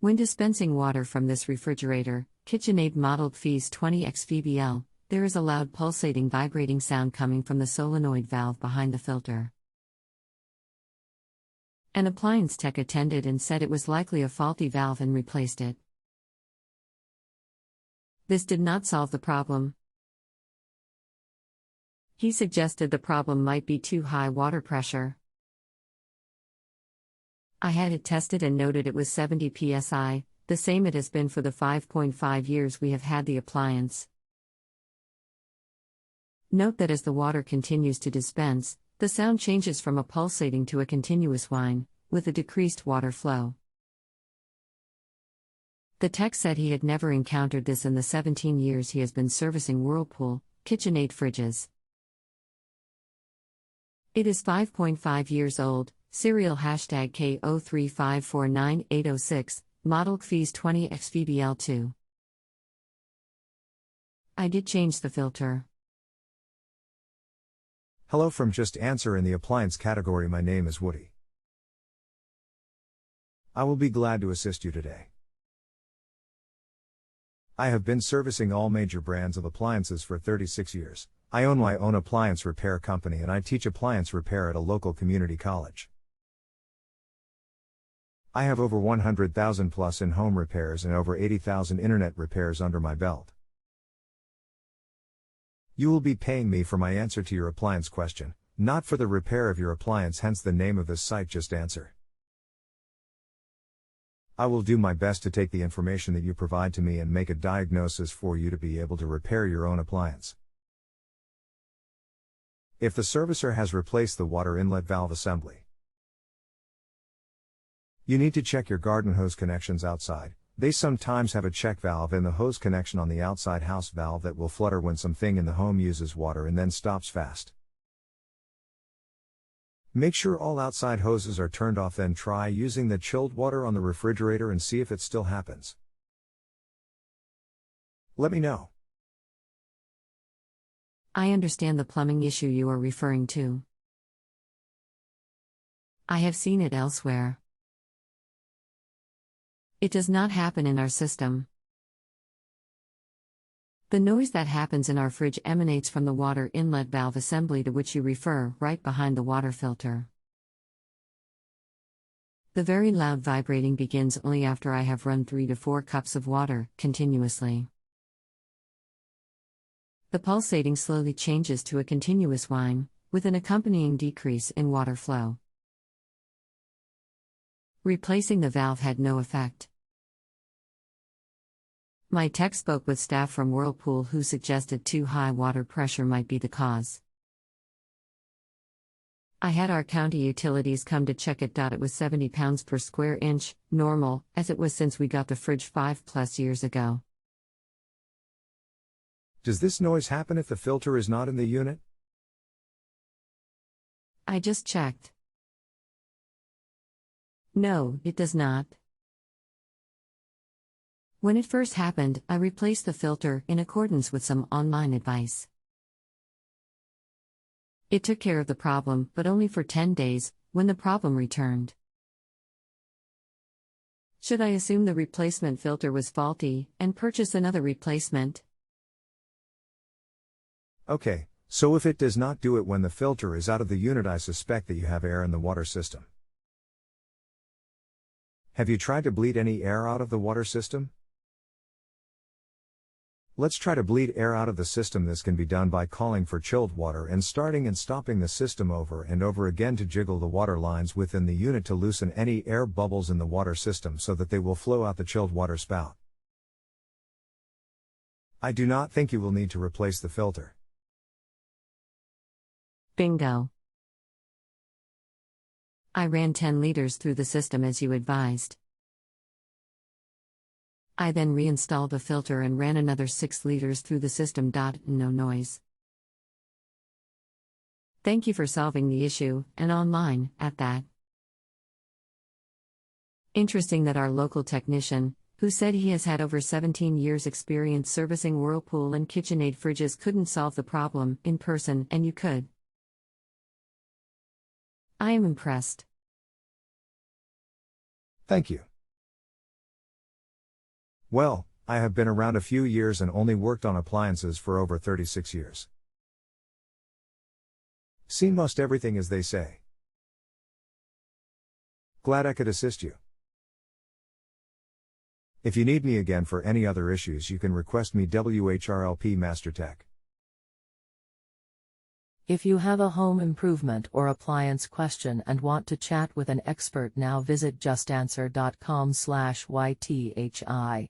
When dispensing water from this refrigerator, Kitchenaid Model KFIS20XVBL, there is a loud pulsating vibrating sound coming from the solenoid valve behind the filter. An appliance tech attended and said it was likely a faulty valve and replaced it. This did not solve the problem. He suggested the problem might be too high water pressure. I had it tested and noted it was 70 psi, the same it has been for the 5.5 years we have had the appliance. Note that as the water continues to dispense, the sound changes from a pulsating to a continuous whine, with a decreased water flow. The tech said he had never encountered this in the 17 years he has been servicing Whirlpool, Kitchenaid fridges. It is 5.5 years old, serial #K035498806, model KFIS20XVBL2. I did change the filter. Hello from JustAnswer in the appliance category. My name is Woody. I will be glad to assist you today. I have been servicing all major brands of appliances for 36 years. I own my own appliance repair company and I teach appliance repair at a local community college. I have over 100,000 plus in-home repairs and over 80,000 internet repairs under my belt. You will be paying me for my answer to your appliance question, not for the repair of your appliance, hence the name of this site, JustAnswer. I will do my best to take the information that you provide to me and make a diagnosis for you to be able to repair your own appliance. If the servicer has replaced the water inlet valve assembly, you need to check your garden hose connections outside. They sometimes have a check valve in the hose connection on the outside house valve that will flutter when something in the home uses water and then stops fast. Make sure all outside hoses are turned off, then try using the chilled water on the refrigerator and see if it still happens. Let me know. I understand the plumbing issue you are referring to. I have seen it elsewhere. It does not happen in our system. The noise that happens in our fridge emanates from the water inlet valve assembly to which you refer, right behind the water filter. The very loud vibrating begins only after I have run 3 to 4 cups of water, continuously. The pulsating slowly changes to a continuous whine, with an accompanying decrease in water flow. Replacing the valve had no effect. My tech spoke with staff from Whirlpool who suggested too high water pressure might be the cause. I had our county utilities come to check it. It was 70 pounds per square inch, normal, as it was since we got the fridge 5+ years ago. Does this noise happen if the filter is not in the unit? I just checked. No, it does not. When it first happened, I replaced the filter in accordance with some online advice. It took care of the problem, but only for 10 days, when the problem returned. Should I assume the replacement filter was faulty, and purchase another replacement? Okay, so if it does not do it when the filter is out of the unit, I suspect that you have air in the water system. Have you tried to bleed any air out of the water system? Let's try to bleed air out of the system. This can be done by calling for chilled water and starting and stopping the system over and over again to jiggle the water lines within the unit to loosen any air bubbles in the water system so that they will flow out the chilled water spout. I do not think you will need to replace the filter. Bingo. I ran 10 liters through the system as you advised. I then reinstalled the filter and ran another 6 liters through the system. No noise. Thank you for solving the issue, and online, at that. Interesting that our local technician, who said he has had over 17 years experience servicing Whirlpool and Kitchenaid fridges, couldn't solve the problem in person, and you could. I am impressed. Thank you. Well, I have been around a few years and only worked on appliances for over 36 years. Seen most everything, as they say. Glad I could assist you. If you need me again for any other issues, you can request me WHRLP MasterTech. If you have a home improvement or appliance question and want to chat with an expert now, visit justanswer.com/YTHI.